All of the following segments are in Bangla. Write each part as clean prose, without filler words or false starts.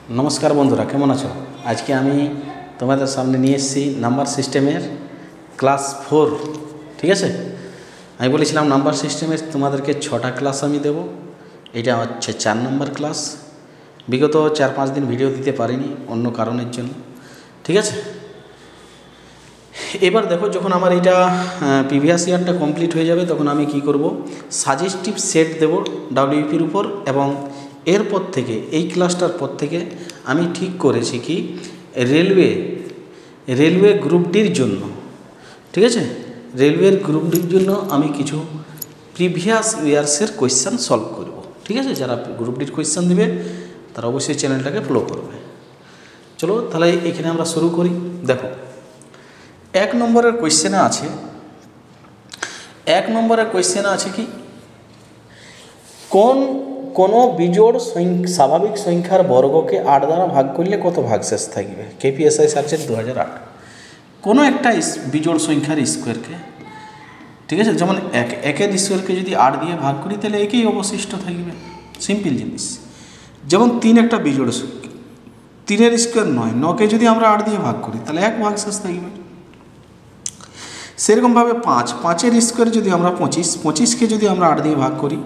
नमस्कार बंधुरा केमन आछो। आज के आमी तुम्हारे सामने निये एसेछि नम्बर सिस्टेमेर क्लास 4। ठीक है, आमी बोलेछिलाम नम्बर सिस्टेमेर तुम्हादेरके 6टा क्लास आमी देव। एटा होच्छे 4 नम्बर क्लास। विगत 4-5 दिन भिडियो दिते पारिनी अन्य कारणेर जन्य। ठीक है, एबार देखो जखन आमार एटा प्रिभियास इयारटा कमप्लीट हो जाबे तखन आमी कि करब, साजेस्टिव सेट देव डब्लिउपिर ऊपर এবং এরপর থেকে এই ক্লাসটার পর থেকে আমি ঠিক করেছি কি রেলওয়ে গ্রুপ ডির জন্য, ঠিক আছে, রেলওয়ের গ্রুপ ডির জন্য আমি কিছু প্রিভিয়াস ইয়ার্সের কোয়েশ্চেন সলভ করব। ঠিক আছে, যারা গ্রুপ ডির কোয়েশ্চেন দিবে তারা অবশ্যই চ্যানেলটাকে ফলো করবে। চলো তাহলে এখানে আমরা শুরু করি। দেখো 1 নম্বরের কোয়েশ্চেনে আছে কি কোনো বিজোড় স্বাভাবিক সংখ্যার বর্গকে 8 দ্বারা ভাগ করলে কত ভাগশেষ থাকবে। কেপিএসআই সার্চের 2008। কোনো একটা বিজোড় সংখ্যার স্কোয়ারকে, ঠিক আছে, যেমন একের স্কোয়ারকে যদি 8 দিয়ে ভাগ করি তাহলে একেই অবশিষ্ট থাকবে। সিম্পল জিনিস। যেমন 3 একটা বিজোড় সংখ্যা, 3-এর স্কোয়ার 9, 9কে যদি আমরা 8 দিয়ে ভাগ করি তাহলে 1 ভাগশেষ থাকবে। সেরকমভাবে 5-এর স্কোয়ার যদি আমরা 25, 25কে যদি আমরা 8 দিয়ে ভাগ করি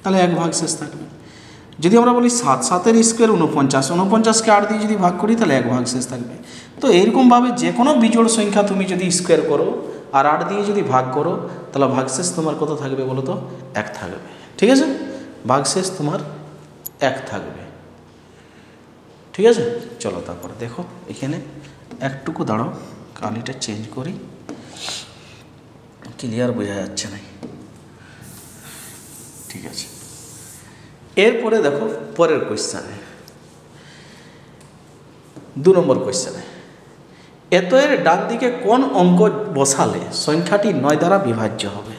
তাহলে 1 ভাগশেষ থাকবে। যদি আমরা বলি 7-এর স্কোয়ার 49, 49কে 8 দিয়ে যদি ভাগ করি তাহলে 1 ভাগশেষ থাকবে। তো এরকমভাবে যে কোনো বিজোড় সংখ্যা তুমি যদি স্কোয়ার করো আর 8 দিয়ে যদি ভাগ করো তাহলে ভাগশেষ তোমার কত থাকবে বলো তো? 1 থাকবে। ঠিক আছে, ভাগশেষ তোমার 1 থাকবে। ঠিক আছে, চলো তারপরে দেখো এখানে একটুকু দাঁড়াও, কালিটা চেঞ্জ করি, ক্লিয়ার বোঝা যাচ্ছে না। ঠিক আছে, এরপরে দেখো পরের কোয়েশ্চেনে 2 নম্বর কোয়েশ্চেনে এত এর ডান দিকে কোন অঙ্ক বসালে সংখ্যাটি 9 দ্বারা বিভাজ্য হবে।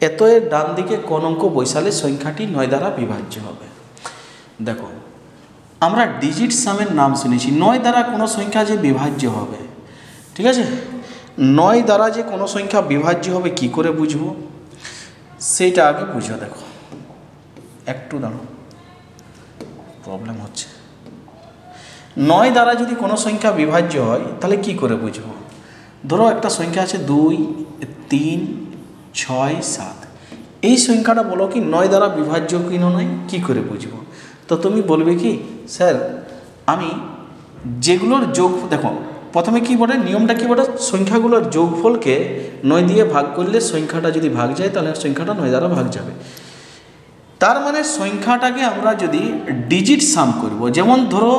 এত এর ডান দিকে কোন অঙ্ক বসালে সংখ্যাটি 9 দ্বারা বিভাজ্য হবে। দেখো আমরা ডিজিট সামের নাম শুনেছি, 9 দ্বারা কোনো সংখ্যা যে বিভাজ্য হবে, ঠিক আছে, 9 দ্বারা যে কোনো সংখ্যা বিভাজ্য হবে কি করে বুঝবো সেটা আগে বুঝো। দেখো একটু দাঁড়াও, প্রবলেম হচ্ছে। 9 দ্বারা যদি কোনো সংখ্যা বিভাজ্য হয় তাহলে কি করে বুঝবো? ধরো একটা সংখ্যা আছে 2, 3, 6, 7। এই সংখ্যাটা বলো কি 9 দ্বারা বিভাজ্য কি নয়, কি করে বুঝবো? তো তুমি বলবে কি স্যার আমি যেগুলোর যোগ, দেখো প্রথমে কি বলে, নিয়মটা কি বলে, সংখ্যাগুলোর যোগফলকে 9 দিয়ে ভাগ করলে সংখ্যাটা যদি ভাগ যায় তাহলে সংখ্যাটা 9 দ্বারা ভাগ যাবে। তার মানে সংখ্যাটাকে আমরা যদি ডিজিট সাম করব, যেমন ধরো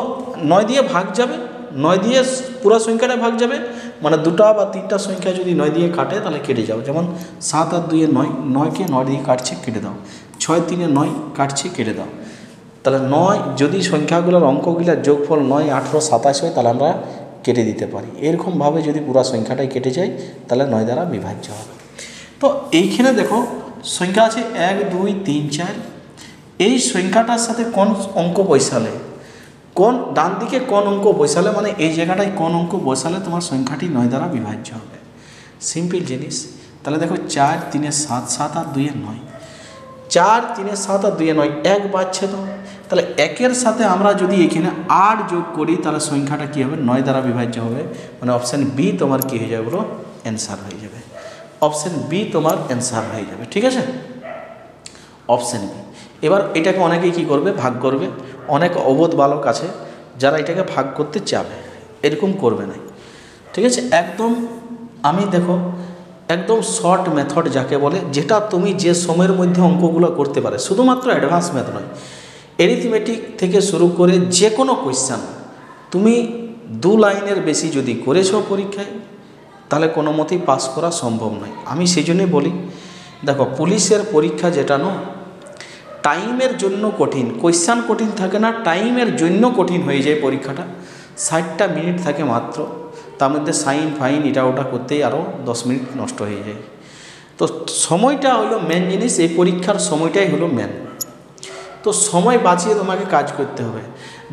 9 দিয়ে ভাগ যাবে, 9 দিয়ে পুরো সংখ্যাটা ভাগ যাবে, মানে 2টা বা 3টা সংখ্যা যদি 9 দিয়ে কাটে তাহলে কেটে যাবে। যেমন 7 আর 2 9, 9কে 9 দিয়ে কাটছে কেটে দাও, 6 3 9 কাটছে কেটে দাও। তাহলে 9 যদি সংখ্যাগুলোর অঙ্কগুলোর যোগফল 9, 18, 27 হয় তাহলে আমরা কেটে দিতে পারি। এরকমভাবে যদি পুরো সংখ্যাটাই কেটে যায় তাহলে 9 দ্বারা বিভাজ্য হবে। তো এইখানে দেখো সংখ্যা আছে 1 2 3 4। এই সংখ্যাটার সাথে কোন অঙ্ক বসালে, কোন ডান দিকে কোন অঙ্ক বসালে, মানে এই জায়গাটায় কোন অঙ্ক বসালে তোমার সংখ্যাটি 9 দ্বারা বিভাজ্য হবে। সিম্পল জিনিস। তাহলে দেখো 4 3 7, 7 আর 2 9, 4 3 7 আর 2 9, 1 বাজছে। তো তাহলে 1-এর সাথে আমরা যদি এখানে 8 যোগ করি তাহলে সংখ্যাটা কী হবে? 9 দ্বারা বিভাজ্য হবে। মানে অপশান বি তোমার কী হয়ে যাবে বলো? অ্যান্সার হয়ে যাবে। অপশান বি তোমার অ্যান্সার হয়ে যাবে। ঠিক আছে, অপশান বি। এবার এটাকে অনেকেই কী করবে? ভাগ করবে। অনেক অবোধ বালক আছে যারা এটাকে ভাগ করতে চাবে, এরকম করবে না। ঠিক আছে, একদম আমি দেখো একদম শর্ট মেথড যাকে বলে, যেটা তুমি যে সময়ের মধ্যে অঙ্কগুলো করতে পারে, শুধুমাত্র অ্যাডভান্স ম্যাথ নয়, অ্যারিথমেটিক থেকে শুরু করে যে কোনো কোয়েশ্চেন তুমি 2 লাইনের বেশি যদি করেছো পরীক্ষায় তাহলে কোনো মতেই পাস করা সম্ভব নয়। আমি সেই জন্যই বলি, দেখো পুলিশের পরীক্ষা যেটা টাইমের জন্য কঠিন, কোয়েশ্চেন কঠিন থাকে না, টাইমের জন্য কঠিন হয়ে যায় পরীক্ষাটা। 60টা মিনিট থাকে মাত্র, তার মধ্যে সাইন ফাইন এটা ওটা করতেই আরও 10 মিনিট নষ্ট হয়ে যায়। তো সময়টা হলো মেন জিনিস, এই পরীক্ষার সময়টাই হলো মেন। তো সময় বাঁচিয়ে তোমাকে কাজ করতে হবে।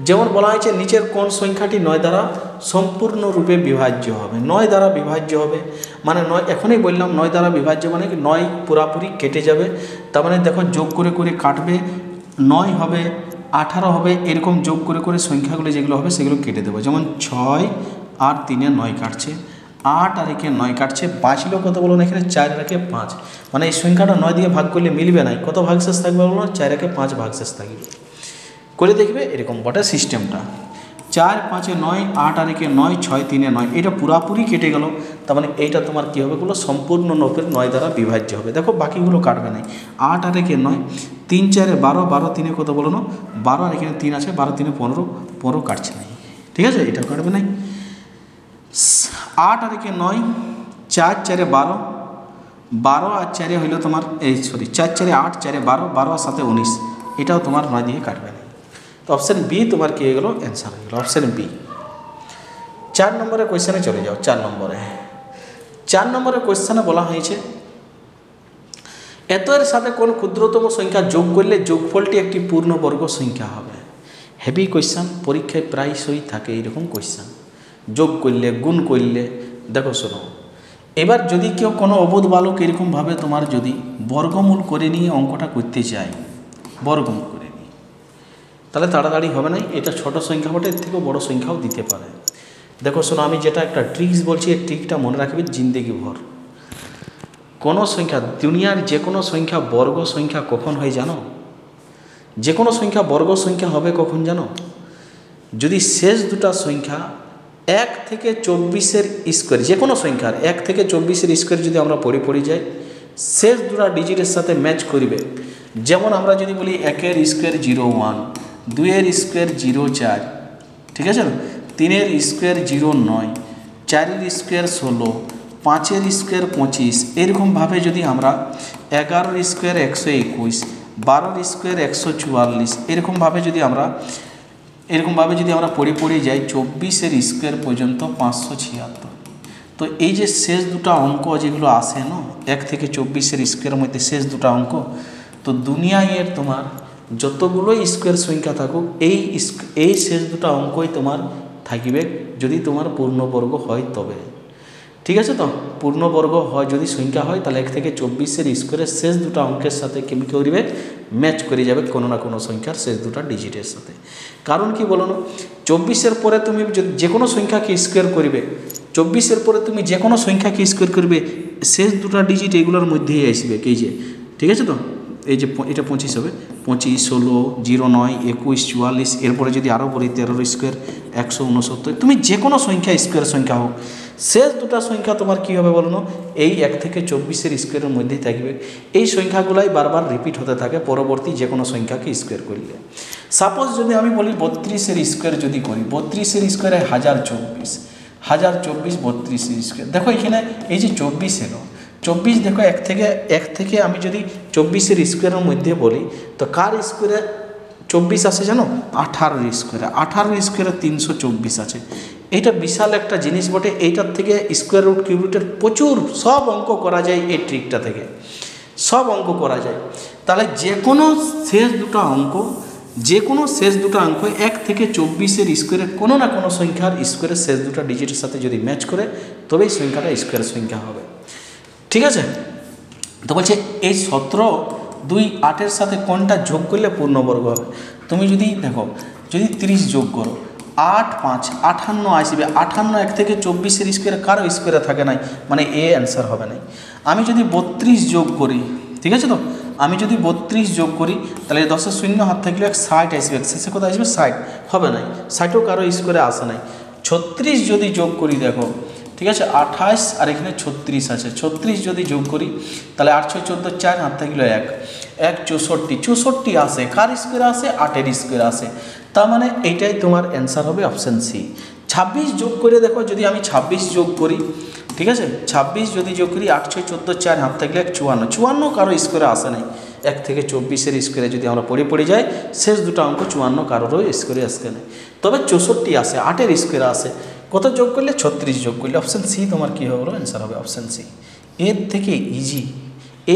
যেমন বলা হয়েছে নিচের কোন সংখ্যাটি 9 দ্বারা সম্পূর্ণরূপে বিভাজ্য হবে। 9 দ্বারা বিভাজ্য হবে মানে 9, এখনই বললাম 9 দ্বারা বিভাজ্য মানে 9 পুরাপুরি কেটে যাবে। তার মানে দেখো যোগ করে করে কাটবে, 9 হবে 18 হবে, এরকম যোগ করে করে সংখ্যাগুলো যেগুলো হবে সেগুলো কেটে দেবো। যেমন 6 আর 3 9 কাটছে, 8 আর 1 9 কাটছে, বাঁচলো কত বলো না এখানে 4 আর 1 5, মানে এই সংখ্যাটা 9 দিয়ে ভাগ করলে মিলবে না, কত ভাগশেষ থাকবে বলো না, 4 আর 1 5 ভাগশেষ থাকবে। করে দেখবে এরকম বটে সিস্টেমটা। 4 5 9, 8 আর 1 9, 6 3 9, এটা পুরাপুরি কেটে গেল। তার মানে এইটা তোমার কী হবে বলো, সম্পূর্ণ 9 দ্বারা বিভাজ্য হবে। দেখো বাকিগুলো কাটবে না। 8 আর 1 9, 3 4 12, 12 3 কত বলো না 12, আর এখানে 3 আছে, 12 3 15, 15 কাটছে নাই, ঠিক আছে, এটাও কাটবে নাই। 8 আর 1 9, 4 4 12, 12 আর 4 হইল তোমার 4 4 8, 4 12, 12 আর 7 19, এটাও তোমার 9 দিয়ে কাটবে না। তো অপশান বি তোমার কী হয়ে গেলো, অ্যান্সার হয়ে গেলো অপশান বি। 4 নম্বরের কোয়েশ্চেনে চলে যাও। 4 নম্বরের কোয়েশ্চেনে বলা হয়েছে এত এর সাথে কোন ক্ষুদ্রতম সংখ্যা যোগ করলে যোগফলটি একটি পূর্ণবর্গ সংখ্যা হবে। হেভি কোয়েশ্চেন, পরীক্ষায় প্রায়শই থাকে এইরকম কোয়েশ্চেন, যোগ করলে গুণ করলে। দেখো শোনো, এবার যদি কেউ কোনো অবোধ বালক এরকমভাবে তোমার যদি বর্গমূল করে নিয়ে অঙ্কটা করতে চায়, বর্গমূল করে নিয়ে, তাহলে তাড়াতাড়ি হবে না। এটা ছোট সংখ্যা বটে, এর থেকেও বড় সংখ্যাও দিতে পারে। দেখো শোনো, আমি যেটা একটা ট্রিক্স বলছি, এই ট্রিকটা মনে রাখবে জিন্দেগি ভর। কোনো সংখ্যা, দুনিয়ার যে কোনো সংখ্যা বর্গ সংখ্যা কখন হয় জানো? যে কোনো সংখ্যা বর্গ সংখ্যা হবে কখন জানো? যদি শেষ দুটা সংখ্যা 1 থেকে 24-এর স্কোয়ার, যে কোনো সংখ্যার 1 থেকে 24-এর স্কোয়ার যদি আমরা পড়ে যাই, শেষ দুটা ডিজিটের সাথে ম্যাচ করবে। যেমন আমরা যদি বলি 1-এর স্কোয়ার 0 1, 2-এর স্কোয়ার 0 4, ঠিক আছে না, 3-এর স্কোয়ার 0 9, 4-এর স্কোয়ার 16, 5-এর স্কোয়ার 25, এরকমভাবে যদি আমরা 11-এর স্কোয়ার 121, 12-এর স্কোয়ার 144, এরকমভাবে যদি আমরা পড়ে যাই 24-এর স্কোয়ার পর্যন্ত 576। তো এই যে শেষ দুটা অঙ্ক যেগুলো আসে না 1 থেকে 24-এর স্কোয়ারের মধ্যে শেষ দুটা অঙ্ক, তো দুনিয়ায় এর তোমার যতগুলোই স্কোয়ার সংখ্যা থাকুক এই শেষ দুটা অঙ্কই তোমার থাকবে যদি তোমার পূর্ণবর্গ হয় তবে, ঠিক আছে। তো পূর্ণবর্গ হয় যদি সংখ্যা হয়, তাহলে 1 থেকে 24-এর স্কোয়ারের শেষ দুটা অঙ্কের সাথে কেমন করবে, ম্যাচ করে যাবে কোনো না কোনো সংখ্যার শেষ দুটা ডিজিটের সাথে। কারণ কি বলো না, 24-এর পরে তুমি যে কোনো সংখ্যাকে স্কোয়ার করবে, 24-এর পরে তুমি যে কোনো সংখ্যাকে স্কোয়ার করবে, শেষ দুটা ডিজিট এগুলোর মধ্যেই আসবে, এই যে, ঠিক আছে। তো এই যে এটা 25 হবে, 25 16 0 9 21 44, এরপরে যদি আরও বলি 13-এর স্কোয়ার 169, তুমি যে কোনো সংখ্যা স্কোয়ার সংখ্যা হোক, শেষ দুটা সংখ্যা তোমার কী হবে বলো না, এই 1 থেকে 24-এর স্কোয়ারের মধ্যেই থাকবে। এই সংখ্যাগুলাই বারবার রিপিট হতে থাকে পরবর্তী যে কোনো সংখ্যাকে স্কোয়ার করলে। সাপোজ যদি আমি বলি 32-এর স্কোয়ার যদি করি, 32-এর স্কোয়ারে 1024, 32-এর স্কোয়ার। দেখো এখানে এই যে 24 এলো, 24 দেখো 1 থেকে আমি যদি 24-এর স্কোয়ারের মধ্যে বলি, তো কার স্কোয়ারে 24 আসে জানো? 18-এর স্কোয়ারে, 18-এর স্কোয়ারে 324 আছে। এটা বিশাল একটা জিনিস বটে। এইটার থেকে স্কোয়ার রুট কিউব রুটের প্রচুর সব অঙ্ক করা যায়, এই ট্রিকটা থেকে সব অঙ্ক করা যায়। তাহলে যে কোনো শেষ দুটো অঙ্ক 1 থেকে 24-এর স্কোয়ারের কোনো না কোনো সংখ্যার স্কোয়ারের শেষ দুটো ডিজিটের সাথে যদি ম্যাচ করে, তবেই সংখ্যাটা স্কোয়ার সংখ্যা হবে, ঠিক আছে। তো বলছে এই 17 2 8-এর সাথে কোনটা যোগ করলে পূর্ণবর্গ হবে। তুমি যদি দেখো, যদি 30 যোগ করো, 8 5 58 আসবে। 58 1 থেকে 24-এর স্কোয়ারে কারো স্কোয়ারে থাকে নাই, মানে এ অ্যান্সার হবে নাই। আমি যদি 32 যোগ করি, ঠিক আছে, তো আমি যদি 32 যোগ করি, তাহলে 10-এর শূন্য হাত থাকলে 60 আসবে, শেষে কোথায় আসবে 60, হবে নাই, 60ও কারো স্কোয়ারে আসে নাই। 36 যদি যোগ করি, দেখো ঠিক আছে, 28 আর এখানে 36 আছে, 36 যদি যোগ করি, তাহলে 8 6 14 4 হাত থাকলে 1 1 64 আসে, কার স্কোয়ারে আসে? 8-এর স্কোয়ারে আসে। তার মানে এইটাই তোমার অ্যান্সার হবে অপশান সি। 26 যোগ করে দেখো, যদি আমি 26 যোগ করি, ঠিক আছে, 26 যদি যোগ করি, 8 6 14 4 হাত থাকলে 54 কারো স্কোয়ারে আসে নাই। 1 থেকে 24-এর স্কোয়ারে যদি আমরা পড়ে যাই, শেষ দুটো অঙ্ক 54 কারোরও স্কোয়ারে আসে নাই, তবে 64 আসে, 8-এর স্কোয়ারে আসে। কত যোগ করলে? 36 যোগ করলে। অপশান সি তোমার কী হবে? অ্যান্সার হবে অপশান সি। এর থেকে ইজি,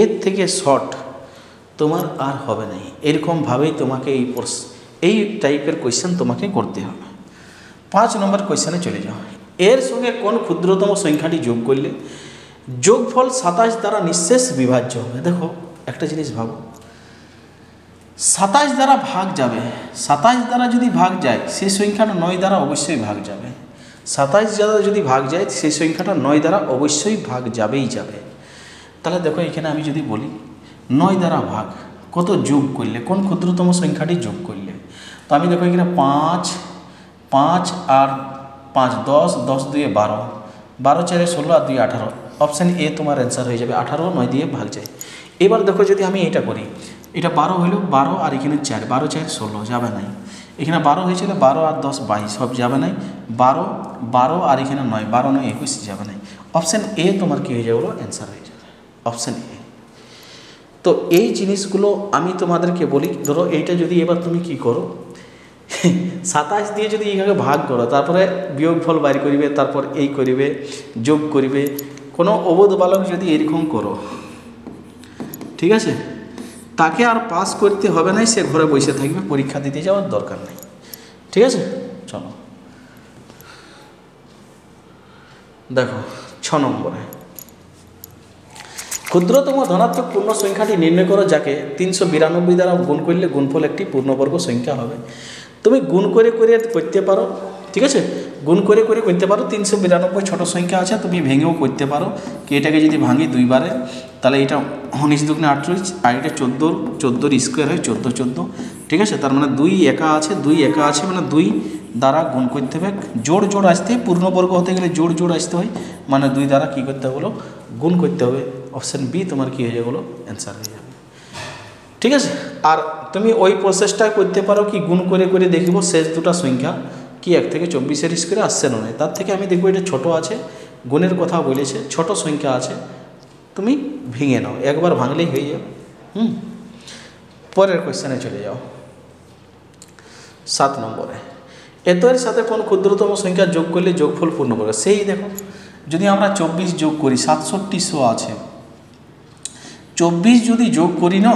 এর থেকে শর্ট তোমার আর হবে নাই। এরকমভাবেই তোমাকে এই টাইপের কোয়েশ্চেন তোমাকে করতে হবে। 5 নম্বর কোয়েশ্চেনে চলে যাও। এর সঙ্গে কোন ক্ষুদ্রতম সংখ্যাটি যোগ করলে যোগফল 27 দ্বারা নিঃশেষ বিভাজ্য হবে। দেখো একটা জিনিস ভাবো, 27 দ্বারা ভাগ যাবে, 27 দ্বারা যদি ভাগ যায় সেই সংখ্যাটা 9 দ্বারা অবশ্যই ভাগ যাবে। 27 দ্বারা যদি ভাগ যায় সেই সংখ্যাটা 9 দ্বারা অবশ্যই ভাগ যাবেই যাবে। তাহলে দেখো এখানে আমি যদি বলি 9 দ্বারা ভাগ কত যোগ করলে, কোন ক্ষুদ্রতম সংখ্যাটি যোগ করলে, তো আমি দেখো এখানে 5 5 আর 5 10, 10 2 12, 12 4 16 আর 2 18। অপশান এ তোমার অ্যান্সার হয়ে যাবে। 18 9 দিয়ে ভাগ যায়। এবার দেখো যদি আমি এটা করি, এটা 12 হইল 12 আর এখানে 4, 12 4 16 যাবে নাই। এখানে 12 হয়েছিল, 12 আর 10 22 সব যাবে নাই। 12 12 আর এখানে 9, 12 9 21 যাবে নাই। অপশান এ তোমার কী হয়ে যাবে, অ্যান্সার হয়ে যাবে অপশান এ। তো এই জিনিসগুলো আমি তোমাদেরকে বলি, ধরো এইটা যদি এবার তুমি কি করো, 27 দিয়ে যদি এইভাবে ভাগ করো, তারপরে বিয়োগফল বাইর করিবে, তারপর এই করিবে, যোগ করিবে, কোনো অবোধ বালক যদি এরকম করো, ঠিক আছে, তাকে আর পাস করতে হবে না, সে ঘরে বসে থাকবে, পরীক্ষা দিতে যাওয়ার দরকার নেই। ঠিক আছে, চলো দেখো 6 নম্বরে, ক্ষুদ্রতম ধনাত্মক পূর্ণ সংখ্যাটি নির্ণয় করো যাকে 392 দ্বারা গুণ করলে গুণফল একটি পূর্ণবর্গ সংখ্যা হবে। তুমি গুণ করে করে করতে পারো, ঠিক আছে, গুণ করে করে করতে পারো। 392 ছোট সংখ্যা আছে, তুমি ভেঙেও করতে পারো। কি এটাকে যদি ভাঙি 2 বারে, তাহলে এটা 19 দুগুণে 48 আর এটা 14 স্কোয়ার হয় 14 14, ঠিক আছে। তার মানে 2 একা আছে, 2 একা আছে মানে 2 দ্বারা গুণ করতে হবে। জোড় জোড় আসতে, পূর্ণবর্গ হতে গেলে জোড় জোড় আসতে হয়, মানে 2 দ্বারা কী করতে হবে, গুণ করতে হবে। অপশান বি তোমার কী হয়ে যাবে, অ্যান্সার হয়ে যাবে। ঠিক আছে, আর তুমি ওই প্রসেসটা করতে পারো কি, গুণ করে করে দেখব শেষ দুটো সংখ্যা কি 1 থেকে 24 স্কোয়ারে আসছে না, তার থেকে আমি দেখবো এটা ছোট আছে, গুণের কথা বলেছে, ছোট সংখ্যা আছে, তুমি ভেঙে নাও, একবার ভাঙলেই হয়ে যাবে। পরের কোয়েশ্চেনে চলে যাও। 7 নম্বরে, এর সাথে কোন ক্ষুদ্রতম সংখ্যা যোগ করলে যোগফল পূর্ণবর্গ। সেই দেখো যদি আমরা 24 যোগ করি, 6700 আছে, 24 যদি যোগ করি না,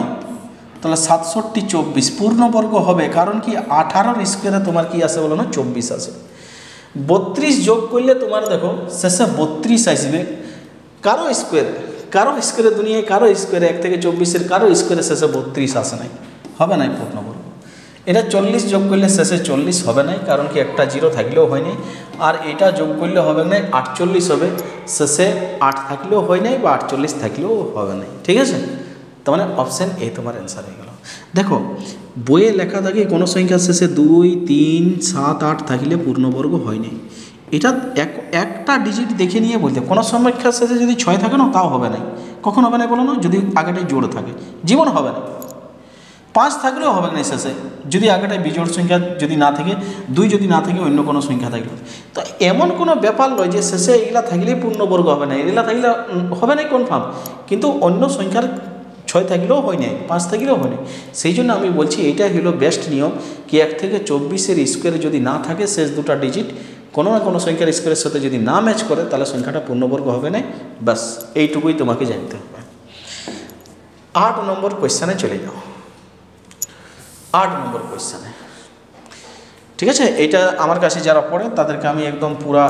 তাহলে 67 24 পূর্ণবর্গ হবে। কারণ কি 18 স্কোয়ারে তোমার কি আসে বলো না, 24 আসে। 32 যোগ করলে তোমার দেখো শেষে 32 আসবে। কারো স্কোয়ারে দুনিয়ায় কারো স্কোয়ারে 1 থেকে 24 কারো স্কোয়ারে শেষে 32 আসে নাই, হবে নাই পূর্ণবর্গ। এটা 40 যোগ করলে শেষে 40 হবে নাই, কারণ কি একটা 0 থাকলেও হয়নি। আর এটা যোগ করলে হবে নাই 48 হবে, শেষে 8 থাকলেও হয় নাই বা 48 থাকলেও হবে নাই। ঠিক আছে, তার মানে অপশান এ তোমার অ্যান্সার হয়ে গেল। দেখো বইয়ে লেখা থাকে কোনো সংখ্যার শেষে 2 3 7 8 থাকলে পূর্ণবর্গ হয়নি। এটা একটা ডিজিট দেখে নিয়ে বলতে, কোনো সংখ্যার শেষে যদি 6 থাকে না, তাও হবে না। কখন হবে না বলো না, যদি আগেটাই জোড় থাকে, জীবন হবে না। 5 থাকলেও হবে না শেষে, যদি আগেটায় বিজোড় সংখ্যা যদি না থাকে, 2 যদি না থাকে, অন্য কোনো সংখ্যা থাকলে। তো এমন কোনো ব্যাপার নয় যে শেষে এগুলা থাকলেই পূর্ণবর্গ হবে না, এগুলা থাকলে হবে না কনফার্ম, কিন্তু অন্য সংখ্যার 6 থাকলেও হয় নাই, 5 থাকলেও হয় নাই। সেই জন্য আমি বলছি এইটাই হলো বেস্ট নিয়ম, কি 1 থেকে 24 স্কোয়ারে যদি না থাকে শেষ দুটা ডিজিট, কোনো না কোনো সংখ্যার স্কোয়ারের সাথে যদি না ম্যাচ করে, তাহলে সংখ্যাটা পূর্ণবর্গ হবে না। ব্যাস এইটুকুই তোমাকে জানতে হবে। 8 নম্বর কোয়েশ্চানে চলে যাও। 8 নম্বর কোয়েশ্চানে, ঠিক আছে, এইটা আমার কাছে যারা পড়ে তাদেরকে আমি একদম পুরা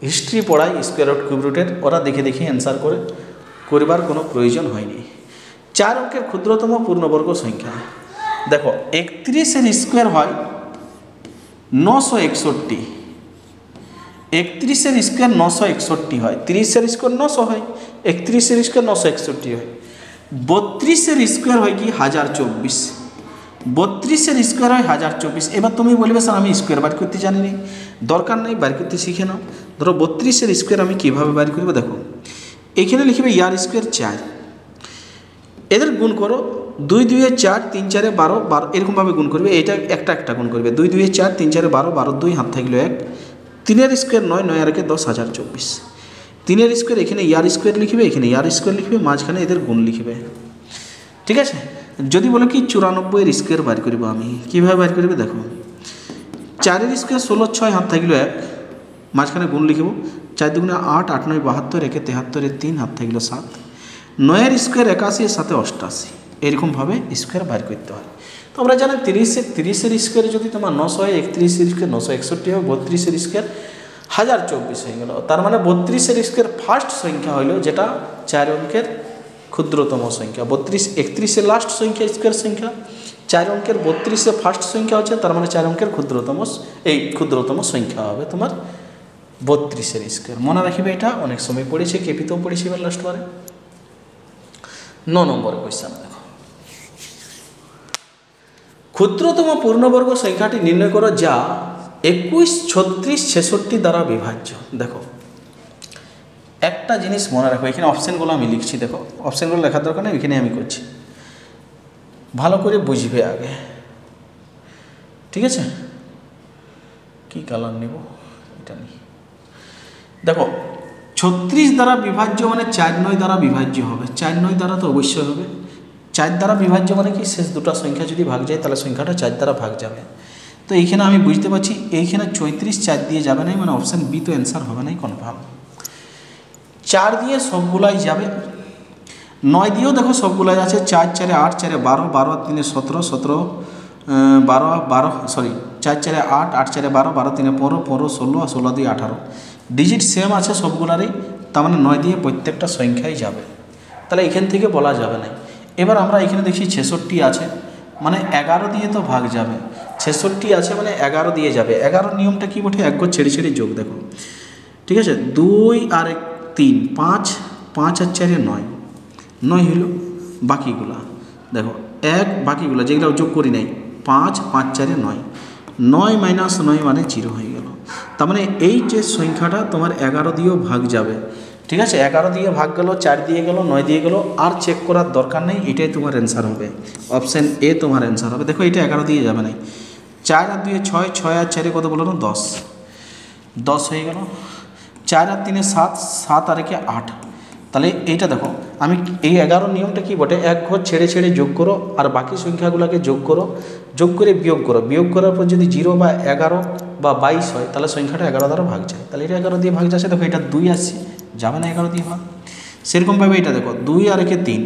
হিস্ট্রি পড়াই, স্কোয়ার রুট কিউব রুটের, ওরা দেখে দেখে অ্যান্সার করবার কোনো প্রয়োজন হয়নি। 4 অঙ্কের ক্ষুদ্রতম পূর্ণবর্গ সংখ্যা দেখো, 31 স্কোয়ার হয় 961, 31 স্কোয়ার 961 হয়, 30 স্কোয়ার 900 হয়, 31 স্কোয়ার 961 হয়, 32 স্কোয়ার হয় কি 1024, 32 স্কোয়ার হয় 1024। এবার তুমি বলবে স্যার আমি স্কোয়ার বার করতে জানি না, দরকার নেই, বার করতে শিখে নাও। ধরো 32 স্কোয়ার আমি কীভাবে বার করবো দেখো, এখানে লিখবে ইয়ার স্কোয়ার 4, এদের গুণ করো, 2 2 4 3 4 12 12 এরকমভাবে গুণ করবে, এটা একটা একটা গুণ করবে, 2 2 4 3 4 12 12 2 হাত থাকলো 1, 3 স্কোয়ার 9 9 আর 10 1024, 3 স্কোয়ার এখানে ইয়ার স্কোয়ার লিখবে, এখানে ইয়ার স্কোয়ার লিখবে, মাঝখানে এদের গুণ লিখবে। ঠিক আছে, যদি বলে কি 94 স্কোয়ার বার করবো, আমি কীভাবে বার করবে দেখো, 4 স্কোয়ার 16 6 হাত থাকলো 1, মাঝখানে গুণ লিখব, 4 2 8 8 9 72 1 73 3 হাত থাকলো 7, 9 স্কোয়ার 81 7 88, এরকমভাবে স্কোয়ার বার করতে হয়। তো আমরা জানি 30 স্কোয়ারে যদি তোমার 900 হয়, 31 স্কোয়ার 961 হয়, 32 স্কোয়ার 1024 হয়ে গেল। তার মানে 32 স্কোয়ার ফার্স্ট সংখ্যা হইল, যেটা 4 অঙ্কের ক্ষুদ্রতম সংখ্যা। 32 31 লাস্ট সংখ্যা স্কোয়ার সংখ্যা, 4 অঙ্কের 32 ফার্স্ট সংখ্যা হচ্ছে, তার মানে 4 অঙ্কের ক্ষুদ্রতম সংখ্যা হবে তোমার 32 স্কোয়ার। মনে রাখবে, এটা অনেক সময় পড়েছে, কেপিতেও পড়েছি এবার লাস্ট বারে। 9 নম্বরের কোয়েশ্চেন দেখো, ক্ষুদ্রতম পূর্ণবর্গ সংখ্যাটি নির্ণয় করো যা 21, 36, 66 দ্বারা বিভাজ্য। দেখো একটা জিনিস মনে রাখো, এখানে অপশানগুলো আমি লিখছি, দেখো অপশানগুলো লেখার দরকার নেই, এখানে আমি করছি, ভালো করে বুঝবে আগে, ঠিক আছে? কি কালার নেব, এটা নিই। দেখো 36 দ্বারা বিভাজ্য মানে 4, 9 দ্বারা বিভাজ্য হবে। 4, 9 দ্বারা তো অবশ্যই হবে। 4 দ্বারা বিভাজ্য মানে কি, শেষ দুটো সংখ্যা যদি ভাগ যায় তাহলে সংখ্যাটা 4 দ্বারা ভাগ যাবে। তো এইখানে আমি বুঝতে পারছি এইখানে 34 4 দিয়ে যাবে না, মানে অপশান বি তো অ্যান্সার হবে নাই কনফার্ম। 4 দিয়ে সবগুলাই যাবে, 9 দিয়েও দেখো সবগুলাই আছে। 4 4 8 4 12, 12 3 17, 17 12 12 সরি 4 4 8 8 4 12, 12 3 15, 15 16 আর 16 2 18, ডিজিট সেম আছে সবগুলারই, তার মানে 9 দিয়ে প্রত্যেকটা সংখ্যাই যাবে, তাহলে এখান থেকে বলা যাবে না। এবার আমরা এখানে দেখি 66 আছে, মানে 11 দিয়ে তো ভাগ যাবে। 66 আছে মানে 11 দিয়ে যাবে। 11 নিয়মটা কি বটে, এক ঘর ছেড়ে ছেড়ে যোগ, দেখো ঠিক আছে। 2 আর 1 3, 5 5 আর 4 9, 9 হইল। বাকিগুলা দেখো 1, বাকিগুলা যেগুলো যোগ করি নাই 5 5 4 9, 9 মাইনাস 9 মানে 0 হয়ে গেল। তার মানে এই যে সংখ্যাটা তোমার 11 দিয়েও ভাগ যাবে, ঠিক আছে। 11 দিয়ে ভাগ গেল, 4 দিয়ে গেল, 9 দিয়ে গেল, আর চেক করার দরকার নেই, এটাই তোমার অ্যান্সার হবে। অপশান এ তোমার অ্যান্সার হবে। দেখো এটা 11 দিয়ে যাবে না। 4 আর 2 6, 6 আর 4 কত বলো না 10, 10 হয়ে গেল। 4 আর 3 7, 7 আর 1 8, তাহলে এইটা দেখো আমি এই 11 নিয়মটা কি বটে, এক ঘর ছেড়ে ছেড়ে যোগ করো আর বাকি সংখ্যাগুলোকে যোগ করো, যোগ করে বিয়োগ করো, বিয়োগ করার পর যদি 0 বা 11 বা 22 হয় তাহলে সংখ্যাটা 11 দ্বারা ভাগ যায়, তাহলে এটা 11 দিয়ে ভাগ যাচ্ছে। দেখো এটা 2 আসছে, যাবে না 11 দিয়ে ভাগ। সেরকমভাবে এটা দেখো 2 আর 1 3,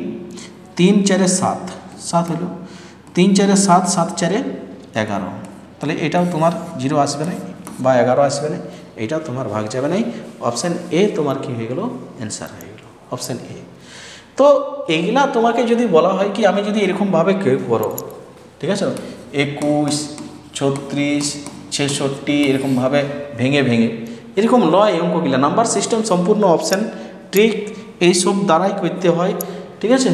3 4 7, 7 হলো। 3 4 7, 7 4 11, তাহলে এটাও তোমার 0 আসবে না বা 11 আসবে না, এটাও তোমার ভাগ যাবে না। অপশান এ তোমার কি হয়ে গেল, অ্যান্সার হয়ে গেল অপশান এ। তো এইগুলা তোমাকে যদি বলা হয় কি আমি যদি এরকমভাবে কেউ করো, ঠিক আছে, 21 36 66 এরকমভাবে ভেঙে ভেঙে এরকম লয় অঙ্কগুলা, নাম্বার সিস্টেম সম্পূর্ণ অপশান ট্রিক এইসব দ্বারাই করতে হয়, ঠিক আছে।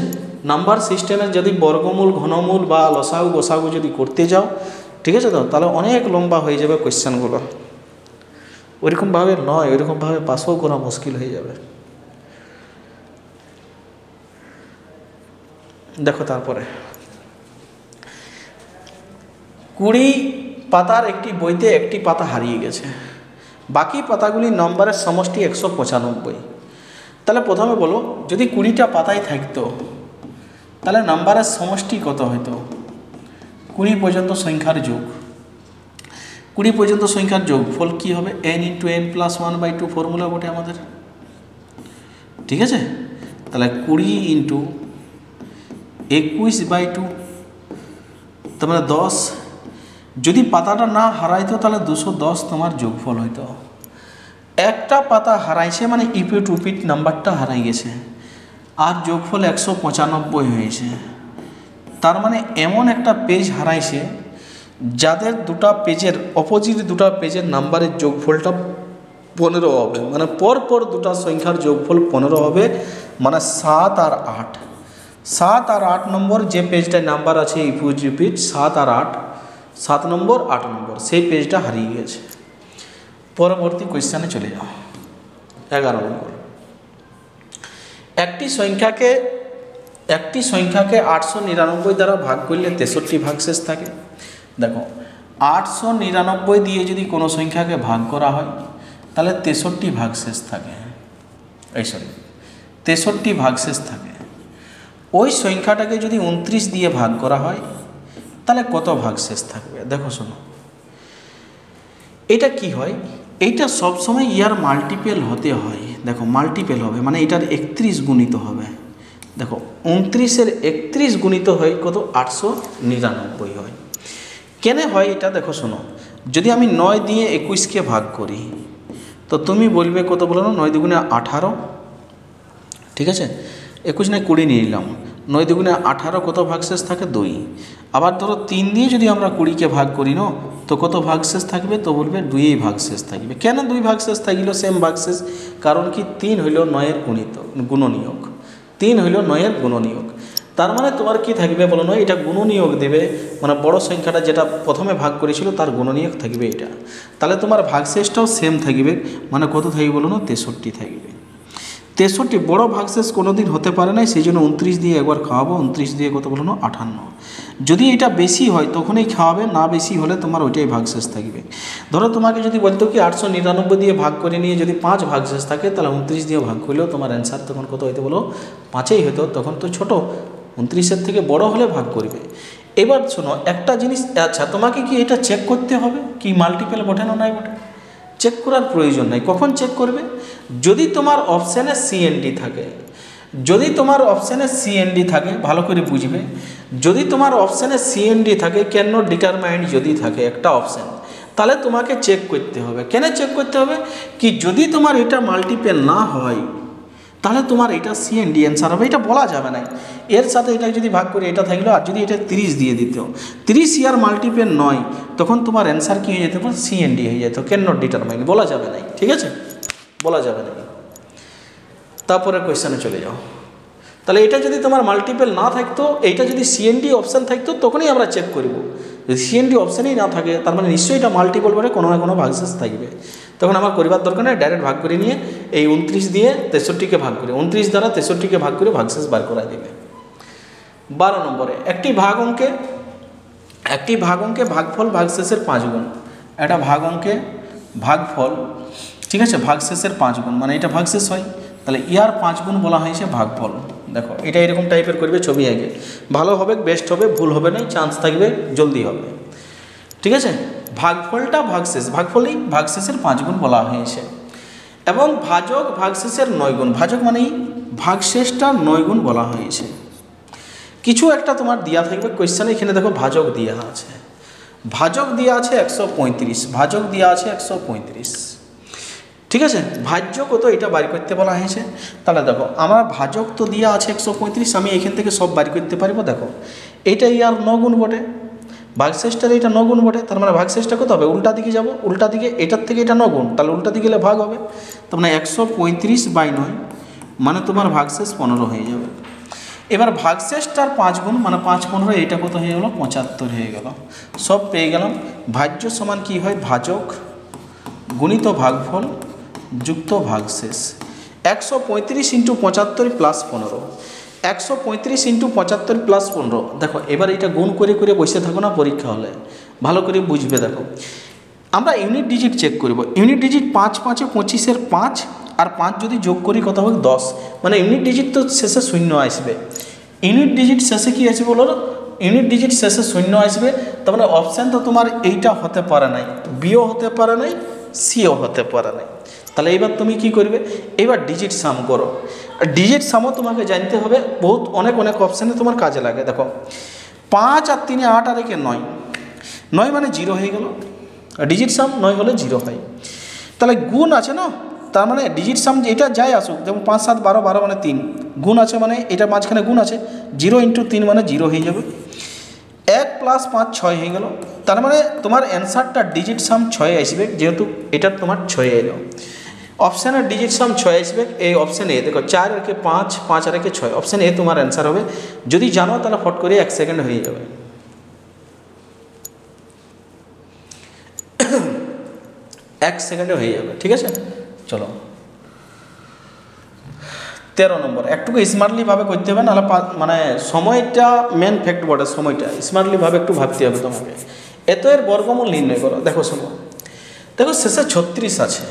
নাম্বার সিস্টেমের যদি বর্গমূল ঘনমূল বা লসাগু গোসাগু যদি করতে যাও, ঠিক আছে, তো তাহলে অনেক লম্বা হয়ে যাবে কোয়েশ্চেনগুলো। ওইরকমভাবে নয়, ওইরকমভাবে পাসও করা মুশকিল হয়ে যাবে। দেখো তারপরে 20 পাতার একটি বইতে একটি পাতা হারিয়ে গেছে, বাকি পাতাগুলির নম্বরের সমষ্টি 195। তাহলে প্রথমে বলো যদি 20টা পাতায় থাকতো তাহলে নাম্বারের সমষ্টি কত হতো, 20 পর্যন্ত সংখ্যার যোগ, 20 পর্যন্ত সংখ্যার যোগফল কী হবে, n × n + 1/2 ফর্মুলা বটে আমাদের, ঠিক আছে। তাহলে 20 × 21/2, তার মানে 10। যদি পাতাটা না হারাইতো তাহলে 210 তোমার যোগফল হইতো। একটা পাতা হারাইছে মানে ইপিট উপিট নাম্বারটা হারাই গেছে, আর যোগফল 195 হয়েছে। তার মানে এমন একটা পেজ হারাইছে যাদের দুটা পেজের অপোজিট দুটা পেজের নাম্বারের যোগফলটা 15 হবে, মানে পরপর দুটা সংখ্যার যোগফল 15 হবে, মানে 7 আর 8। 7 আর 8 নম্বর যে পেজটায় নাম্বার আছে ইপিট রিপিট 7 আর 8, 7 নম্বর 8 নম্বর সেই পেজটা হারিয়ে গেছে। পরবর্তী কোয়েশ্চেনে চলে যাও। 11 নম্বর, একটি সংখ্যাকে 899 দ্বারা ভাগ করলে 63 ভাগশেষ থাকে। দেখো 899 দিয়ে যদি কোনো সংখ্যাকে ভাগ করা হয় তাহলে 63 ভাগশেষ থাকে, 63 ভাগশেষ থাকে। ওই সংখ্যাটাকে যদি 29 দিয়ে ভাগ করা হয় তাহলে কত ভাগশেষ থাকবে। দেখো শোনো, এটা কি হয়, এইটা সবসময় ইয়ার মাল্টিপেল হতে হয়। দেখো মাল্টিপেল হবে মানে এটার 31 গুণিত হবে। দেখো 29-এর 31 গুণিত হয় কত, 899 হয়। কেন হয় এটা দেখো শোনো, যদি আমি 9 দিয়ে 21কে ভাগ করি তো তুমি বলবে কত বলো না, 9 × 2 = 18, ঠিক আছে। 21 না 20 নিয়ে নিলাম, 9 দুগুণে 18 কত ভাগশেষ থাকে 2। আবার ধরো 3 দিয়ে যদি আমরা 20কে ভাগ করি না তো কত ভাগশেষ থাকবে, তো বলবে 2ই ভাগশেষ থাকবে। কেন 2 ভাগশেষ থাকিল সেম ভাগশেষ? কারণ কি 3 হইল 9 এর গুণনীয়ক, 3 হইল 9 এর গুণনীয়ক। তার মানে তোমার কি থাকবে বলো না, এটা গুণনীয়ক দেবে, মানে বড় সংখ্যাটা যেটা প্রথমে ভাগ করেছিল তার গুণনীয়ক থাকবে এটা। তাহলে তোমার ভাগশেষটাও সেম থাকবে, মানে কত থাকবে বলো না, 63 থাকবে। 63 বড় ভাগশেষ কোনো দিন হতে পারে না, সেই জন্য 29 দিয়ে একবার খাওয়াবো। 29 দিয়ে কত বলো না, 58। যদি এটা বেশি হয় তখনই খাওয়াবে, না বেশি হলে তোমার ওইটাই ভাগশেষ থাকবে। ধরো তোমাকে যদি বলতো কি 899 দিয়ে ভাগ করে নিয়ে যদি 5 ভাগশেষ থাকে, তাহলে 29 দিয়ে ভাগ করলেও তোমার অ্যান্সার তখন কত হইতে বলো, 5ই হতো। তখন তো ছোট, 29-এর থেকে বড় হলে ভাগ করবে। এবার শোনো একটা জিনিস, আচ্ছা তোমাকে কি এটা চেক করতে হবে কি মাল্টিপল বটে না নাই বটে? চেক করার প্রয়োজন নাই। কখন চেক করবে? যদি তোমার অপশানে সিএনডি থাকে। যদি তোমার অপশানে সিএনডি থাকে, ভালো করে বুঝবে, যদি তোমার অপশানে সিএনডি থাকে, ক্যান নট ডিটারমাইন্ড যদি থাকে একটা অপশান, তাহলে তোমাকে চেক করতে হবে। কেন চেক করতে হবে? কি যদি তোমার এটা মাল্টিপল না হয় তাহলে তোমার এটা সিএনডি অ্যান্সার হবে, এটা বলা যাবে না। এর সাথে এটা যদি ভাগ করে এটা থাকলো, আর যদি এটা 30 দিয়ে দিত, 30 ইয়ার মাল্টিপল নয়, তখন তোমার অ্যান্সার কী হয়ে যেত, সিএনডি হয়ে যেত, ক্যান নট ডিটারমাইন, বলা যাবে না। ঠিক আছে, বলা যাবে না। তারপরে কোয়েশ্চেনে চলে যাও। তাহলে এটা যদি তোমার মাল্টিপল না থাকতো, এইটা যদি সিএনডি অপশান থাকতো তখনই আমরা চেক করব। যদি সিএনডি অপশানই না থাকে তার মানে নিশ্চয়ই এটা মাল্টিপল বলে কোনো না কোনো ভাগশেষ থাকবে। তখন আমার করিবার দরকার নেই, ডাইরেক্ট ভাগ করে নিয়ে এই 29 দিয়ে 63কে ভাগ করে, 29 দ্বারা 63কে ভাগ করে ভাগশেষ বার করা দেবে। 12 নম্বরে একটি ভাগ অঙ্কে ভাগফল ভাগশেষের 5 গুণ। একটা ভাগ অঙ্কে ভাগফল, ঠিক আছে, ভাগশেষের 5 গুণ, মানে এটা ভাগশেষ হয়, তাহলে ইয়ার 5 গুণ বলা হয়েছে ভাগফল। দেখো এটা এরকম টাইপের করবে, ছবি আগে ভালো হবে, বেস্ট হবে, ভুল হবে না, চান্স থাকবে, জলদি হবে। ঠিক আছে, ভাগফলটা ভাগশেষ, ভাগফলই ভাগশেষের 5 গুণ বলা হয়েছে। এবং ভাজক ভাগশেষের 9 গুণ, ভাজক মানেই ভাগশেষটা 9 গুণ বলা হয়েছে। কিছু একটা তোমার দেওয়া থাকবে কোয়েশ্চেনে, এখানে দেখো ভাজক দেওয়া আছে, ভাজক দেওয়া আছে 135, ভাজক দেওয়া আছে 135। ঠিক আছে, ভাজ্য কত এটা বাড়ি করতে বলা হয়েছে। তাহলে দেখো আমার ভাজক তো দেওয়া আছে 135, আমি এখান থেকে সব বাড়ি করতে পারবো। দেখো এইটা ইয়ার 9 গুণ বটে, ভাগশেষটার এটা 9 গুণ বটে, তার মানে ভাগশেষটা কত হবে, উল্টা দিকে যাব, উল্টা দিকে এটার থেকে এটা 9 গুণ, তাহলে উল্টা দিকে গেলে ভাগ হবে। তার মানে 135/9, মানে তোমার ভাগশেষ 15 হয়ে যাবে। এবার ভাগশেষটার 5 গুণ, মানে 5×15, এটা কত হয়ে গেল, 75 হয়ে গেল। সব পেয়ে গেলাম। ভাজ্য সমান কি হয়, ভাজক গুণিত ভাগফল যুক্ত ভাগশেষ। 135 × 75 + 15, 135 × 75 + 15। দেখো এবার এটা গুণ করে করে বসে থাকো না, পরীক্ষা হলে ভালো করে বুঝবে। দেখো আমরা ইউনিট ডিজিট চেক করব। ইউনিট ডিজিট 5 5 25-এর 5, আর 5 যদি যোগ করি কত হবে, 10। মানে ইউনিট ডিজিট তো শেষে 0 আসবে। ইউনিট ডিজিট শেষে কি আসবে বলো, ইউনিট ডিজিট শেষে 0 আসবে। তার মানে অপশান তো তোমার এইটা হতে পারে নাই, বিও হতে পারে নাই, সিও হতে পারে নাই। তাহলে এবার তুমি কি করবে, এবার ডিজিট সাম করো। ডিজিট সামও তোমাকে জানতে হবে, বহুত অনেক অপশানে তোমার কাজে লাগে। দেখো 5 আর 3 8 আর 1 9, 9 মানে 0 হয়ে গেল। ডিজিট সাম 9 হলে 0 হয়। তাহলে গুণ আছে না, তার মানে ডিজিট সাম এটা যাই আসুক, যেমন 5 7 12, 12 মানে 3, গুণ আছে মানে এটা মাঝখানে গুণ আছে, 0 × 3 মানে 0 হয়ে যাবে। 1 + 5 6 হয়ে গেল। তার মানে তোমার অ্যান্সারটা ডিজিট সাম 6 আসবে, যেহেতু এটা তোমার 6 এলো। অপশানের ডিজিট সাম 6 আসবে, এই অপশান এ। দেখো 4 আর 5, 5 আর 6, অপশান এ তোমার অ্যান্সার হবে। যদি জানো তাহলে ফট করে 1 সেকেন্ড হয়ে যাবে। 1 সেকেন্ডে হয়ে যাবে। ঠিক আছে, চলো 13 নম্বর। একটু স্মার্টলিভাবে করতে হবে, নাহলে মানে সময়টা মেন ফ্যাক্ট বটে, সময়টা স্মার্টলিভাবে একটু ভাবতে হবে তোমাকে। এত এর বর্গমূল নির্ণয় করো। দেখো শোনো, দেখো শেষে 36 আছে।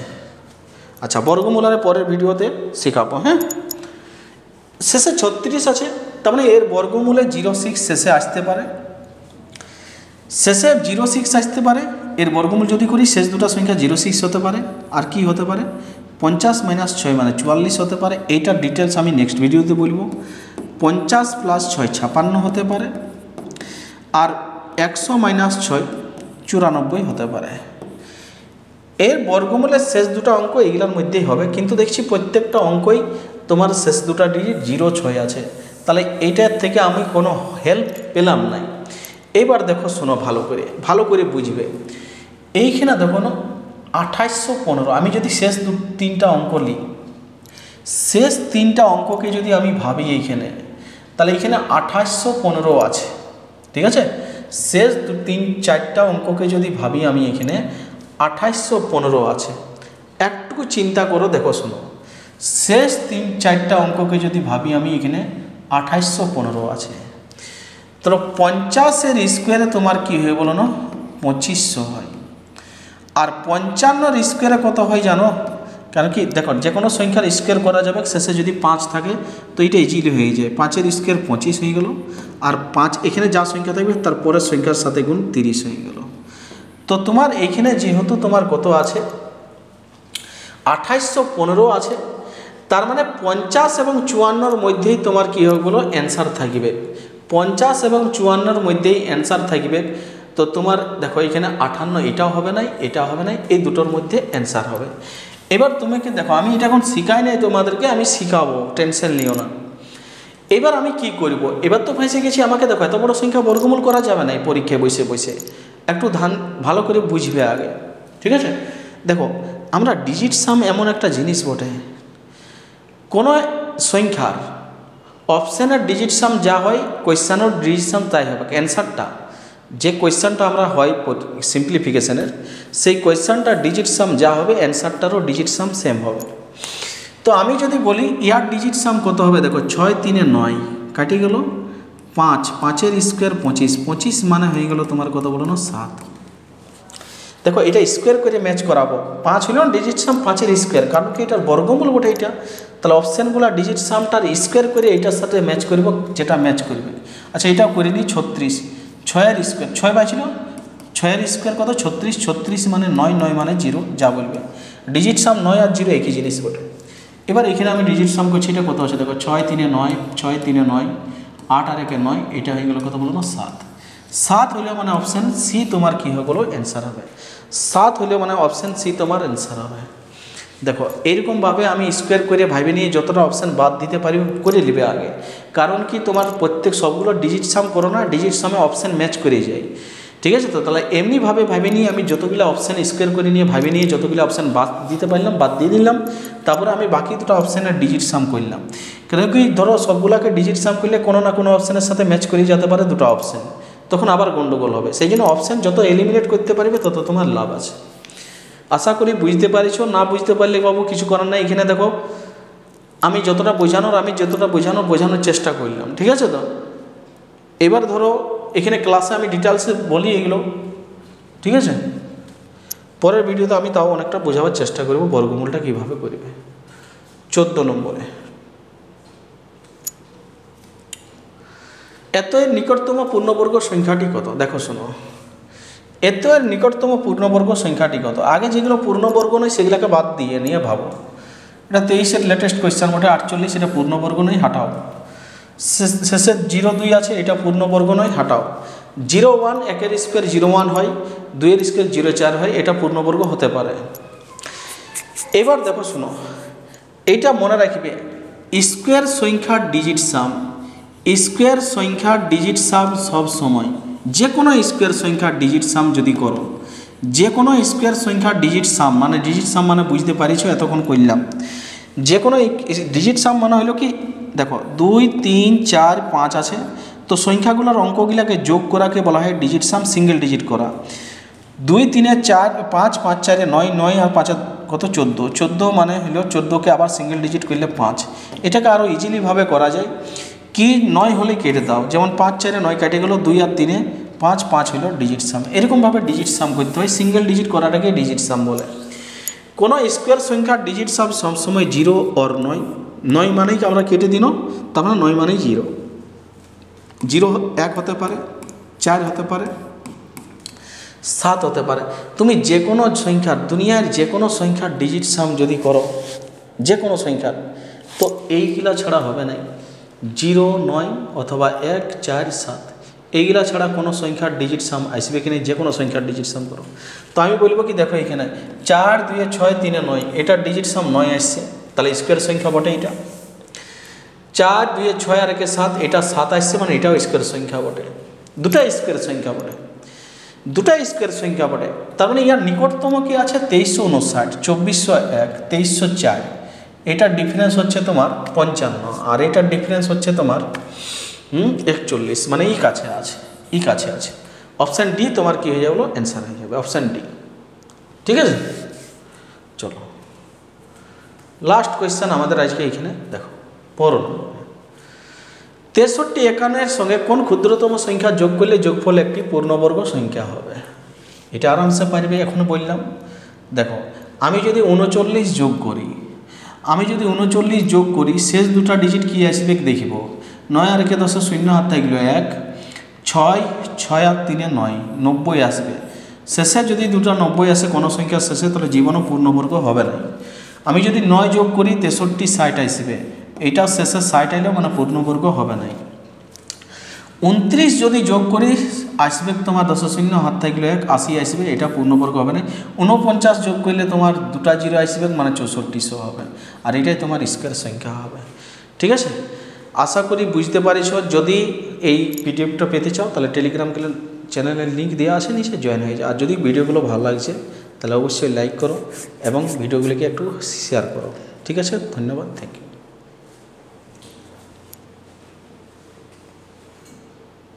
আচ্ছা বর্গমূল আর পরের ভিডিওতে শেখাবো। হ্যাঁ, শেষে 36 আছে, তার মানে এর বর্গমূলে 06 শেষে আসতে পারে, শেষে 06 আসতে পারে। এর বর্গমূল যদি করি শেষ দুটো সংখ্যা 06 হতে পারে, আর কি হতে পারে 50 - 6 মানে 44 হতে পারে। এইটার ডিটেলস আমি নেক্সট ভিডিওতে বলবো। 50 + 6 56 হতে পারে, আর 100 - 6 94 হতে পারে। এর বর্গমূলের শেষ দুটো অঙ্ক এইগুলোর মধ্যেই হবে, কিন্তু দেখছি প্রত্যেকটা অঙ্কই তোমার শেষ দুটো ডিজিট 0 6 আছে। তাহলে এইটার থেকে আমি কোনো হেল্প পেলাম নাই। এবার দেখো শোনো ভালো করে বুঝবে। এইখানে দেখো না 2815, আমি যদি শেষ তিনটা অঙ্ক লিখ, শেষ তিনটা অঙ্ককে যদি আমি ভাবি এইখানে, তাহলে এইখানে 2815 আছে, ঠিক আছে। শেষ চারটা অঙ্ককে যদি ভাবি আমি এখানে 2815 আছে। একটুকু চিন্তা করো, দেখো শোনো, শেষ চারটা অঙ্ককে যদি ভাবি আমি এখানে 2815 আছে। তো 50-এর স্কোয়ারে তোমার কি হয় বলো না, 2500 হয়। আর 55-এর স্কোয়ারে কত হয় জানো? কারণ কি দেখো, যে কোনো সংখ্যার স্কোয়ার করা যাবে, শেষে যদি 5 থাকে তো এটা ইজিলি হয়ে যায়। 5-এর স্কোয়ার 25 হয়ে গেল, আর 5 এখানে যা সংখ্যা থাকবে তার পরের সংখ্যার সাথে গুণ 30 হয়ে গেল। তো তোমার এইখানে যেহেতু তোমার কত আছে, 2815 আছে, তার মানে 50 এবং 54-এর মধ্যেই তোমার কী হবে বলো, অ্যান্সার থাকবে। 50 এবং 54-এর মধ্যেই অ্যান্সার থাকবে। তো তোমার দেখো এখানে 58 এটাও হবে নাই, এটাও হবে নাই, এই দুটোর মধ্যে অ্যান্সার হবে। এবার তোমাকে দেখো, আমি এটা এখন শিখাই নাই তোমাদেরকে, আমি শিখাবো, টেনশন নিও না। এবার আমি কি করব, এবার তো ফেঁসে গেছি। আমাকে দেখো এত বড় সংখ্যা বর্গমূল করা যাবে না পরীক্ষায় বসে বসে, একটু ভালো করে বুঝবে আগে, ঠিক আছে। দেখো আমরা ডিজিট সাম এমন একটা জিনিস বটে, কোনো সংখ্যার অপশানের ডিজিট সাম যা হয়, কোয়েশ্চানের ডিজিট সাম তাই হবে। অ্যান্সারটা যে কোয়েশ্চানটা আমরা হয় সিম্পলিফিকেশনের, সেই কোয়েশ্চানটা ডিজিট সাম যা হবে, অ্যান্সারটারও ডিজিট সাম সেম হবে। তো আমি যদি বলি ইয়ার ডিজিট সাম কত হবে, দেখো 6 3 9 কাটি গেল 5, 5-এর স্কোয়ার 25, 25 মানে হয়ে গেল তোমার কত বলো না, 7। দেখো এটা স্কোয়ার করে ম্যাচ করাবো, 5 হলো ডিজিট সাম 5-এর স্কোয়ার, কারণ কি এটার বর্গমূল বটে এটা। তাহলে অপশানগুলো ডিজিট সামটার স্কোয়ার করে এইটার সাথে ম্যাচ করব, যেটা ম্যাচ করবে। আচ্ছা এটাও করে নিই, 36, 6-এর স্কোয়ার 6 বাঁচল, 6-এর স্কোয়ার কত 36, 36 মানে 9, 9 মানে 0, যা বলবে। ডিজিট সাম 9 আর 0 একই জিনিস বটে। এবার এখানে আমি ডিজিট সাম করছি, এটা কত আছে দেখো, 6 3 9, 6 3 9, 8 আর 1 9, এটা হয়ে গেলো কত বলো না, 7। 7 হলে মানে অপশান সি তোমার কী হবে বলো, অ্যান্সার হবে। 7 হলে মানে অপশান সি তোমার অ্যান্সার হবে। দেখো এরকমভাবে আমি স্কোয়ার করে ভাবে নিয়ে যতটা অপশান বাদ দিতে পারি করে নেবে আগে, কারণ কি তোমার প্রত্যেক সবগুলো ডিজিট সাম করো না, ডিজিট সামে অপশান ম্যাচ করে যায়, ঠিক আছে। তো তাহলে এমনিভাবে ভাবে নিয়ে আমি যতগুলো অপশান স্কোয়ার করে নিয়ে ভাবে নিয়ে যতগুলো অপশান বাদ দিতে পারলাম বাদ দিয়ে দিলাম, তারপরে আমি বাকি দুটো অপশানের ডিজিট সাম করলাম। কেন কি ধরো সবগুলোকে ডিজিট সাম করলে কোনো না কোনো অপশানের সাথে ম্যাচ করে যেতে পারে দুটো অপশান, তখন আবার গন্ডগোল হবে। সেই জন্য অপশান যত এলিমিনেট করতে পারবে তত তোমার লাভ আছে। আশা করি বুঝতে পারছো, না বুঝতে পারলে বাবু কিছু করার নাই। এখানে দেখো আমি যতটা বোঝানোর চেষ্টা করলাম, ঠিক আছে। তো এবার ধরো এখানে ক্লাসে আমি ডিটেলসে বলি এগুলো, ঠিক আছে। পরের ভিডিওতে আমি তাও অনেকটা বোঝাবার চেষ্টা করব বর্গমূলটা কীভাবে করবে। 14 নম্বরে, এত এর নিকটতম পূর্ণবর্গ সংখ্যাটি কত? দেখো শোনো, এত এর নিকটতম পূর্ণবর্গ সংখ্যাটি কত? আগে যেগুলো পূর্ণবর্গ নয় সেগুলোকে বাদ দিয়ে নিয়ে ভাবো। এটা 23-এর লেটেস্ট কোয়েশ্চেন মোটে 48, এটা পূর্ণবর্গ নয়, হাঁটাও। শেষে 0 2 আছে, এটা পূর্ণবর্গ নয়, হাঁটাও। 0 1, 1-এর স্কোয়ার 0 1 হয়, 2-এর স্কোয়ার 0 4 হয়, এটা পূর্ণবর্গ হতে পারে। এবার দেখো শোনো, এইটা মনে রাখবে, স্কোয়ার সংখ্যার ডিজিট সাম, স্কোয়ার সংখ্যার ডিজিট সাম সব সময়, যে কোনো স্কোয়ার সংখ্যার ডিজিট সাম যদি করো, যে কোনো স্কোয়ার সংখ্যার ডিজিট সাম মানে বুঝতে পারিছো, এতক্ষণ করলাম। যে কোনো ডিজিট সাম মানে হলো কি, দেখো 2 3 4 5 আছে, তো সংখ্যাগুলোর অঙ্কগুলোকে যোগ করাকে বলা হয় ডিজিট সাম, সিঙ্গেল ডিজিট করা। 2 3 4 5, 5 4 9, 9 আর 5 কত 14, 14 মানে হলো 14কে আবার সিঙ্গেল ডিজিট করলে 5। এটাকে আরও ইজিলিভাবে করা যায় কি, 9 হলে কেটে দাও, যেমন 5 4 9 কেটে গেলো, 2 আর 3 5, 5 হলো ডিজিট সাম। এরকমভাবে ডিজিট সাম করতে হয়, সিঙ্গেল ডিজিট করাটাকে ডিজিট সাম বলে। কোনো স্কোয়ার সংখ্যার ডিজিট সাম সবসময় 0 আর 9, 9 মানেই আমরা কেটে দিন, তারপরে 9 মানেই 0, 0 1 হতে পারে, 4 হতে পারে, 7 হতে পারে। তুমি যে কোনো সংখ্যার, দুনিয়ার যে কোনো সংখ্যার ডিজিট সাম যদি করো, যে কোনো সংখ্যার, তো এইগুলা ছাড়া হবে না। 0 9 অথবা 1 4 7 এইগুলা ছাড়া কোনো সংখ্যার ডিজিট সাম আসবে কি না, যে কোনো সংখ্যার ডিজিট সাম করো। তো আমি বলবো কি, দেখো এখানে 4 2 6 3 9, এটার ডিজিট সাম 9 আসছে, তাহলে স্কোয়ার সংখ্যা বটে এটা। 4 2 6 আর 1 7, এটা 7 আসছে মানে এটাও স্কোয়ার সংখ্যা বটে, দুটা স্কোয়ার সংখ্যা বটে, দুটা স্কোয়ার সংখ্যা বটে। তার মানে ইয়ার নিকটতম কি আছে 2359, 2401, 2304, এটার ডিফারেন্স হচ্ছে তোমার 55, আর এটার ডিফারেন্স হচ্ছে তোমার 41, মানে এই কাছে আছে, এই কাছে আছে। অপশান ডি তোমার কি হয়ে যাবে, অ্যান্সার হয়ে যাবে অপশান ডি। ঠিক আছে, চলো লাস্ট কোয়েশ্চেন আমাদের আজকে এখানে দেখো, পড়ো। 63 51 সঙ্গে কোন ক্ষুদ্রতম সংখ্যা যোগ করলে যোগফল একটি পূর্ণবর্গ সংখ্যা হবে? এটা আরামসে পারবে, এখন বললাম। দেখো আমি যদি 39 যোগ করি, যোগ করি, শেষ দুটা ডিজিট কি আসবে দেখিব। 9 আর 1 10 0 হাত থাকলো 1, 6 6 আর 3 9, 90 আসবে। শেষে যদি দুটা 90 আসে কোনো সংখ্যার শেষে, তাহলে জীবনও পূর্ণবর্গ হবে না। আমি যদি 9 যোগ করি 63 60 আসবে, এইটা শেষে 60 আইলেও মানে পূর্ণবর্গ হবে না। 29 যদি যোগ করি আসবে তোমার 10 0 হাত থাকলো 1, 80 আসবে, এটা পূর্ণবর্গ হবে না। 49 যোগ করলে তোমার দুটা 0 আসবে মানে 6400 হবে, আর এটাই তোমার স্কোয়ার সংখ্যা হবে। ঠিক আছে, আশা করি বুঝতে পারিস। যদি এই পিডিএফটা পেতে চাও তাহলে টেলিগ্রাম চ্যানেলের লিঙ্ক দেওয়া আছে, নিচে জয়েন হয়ে যায়। আর যদি ভিডিওগুলো ভালো লাগছে তাহলে অবশ্যই লাইক করো এবং ভিডিওগুলিকে একটু শেয়ার করো। ঠিক আছে, ধন্যবাদ, থ্যাংক ইউ।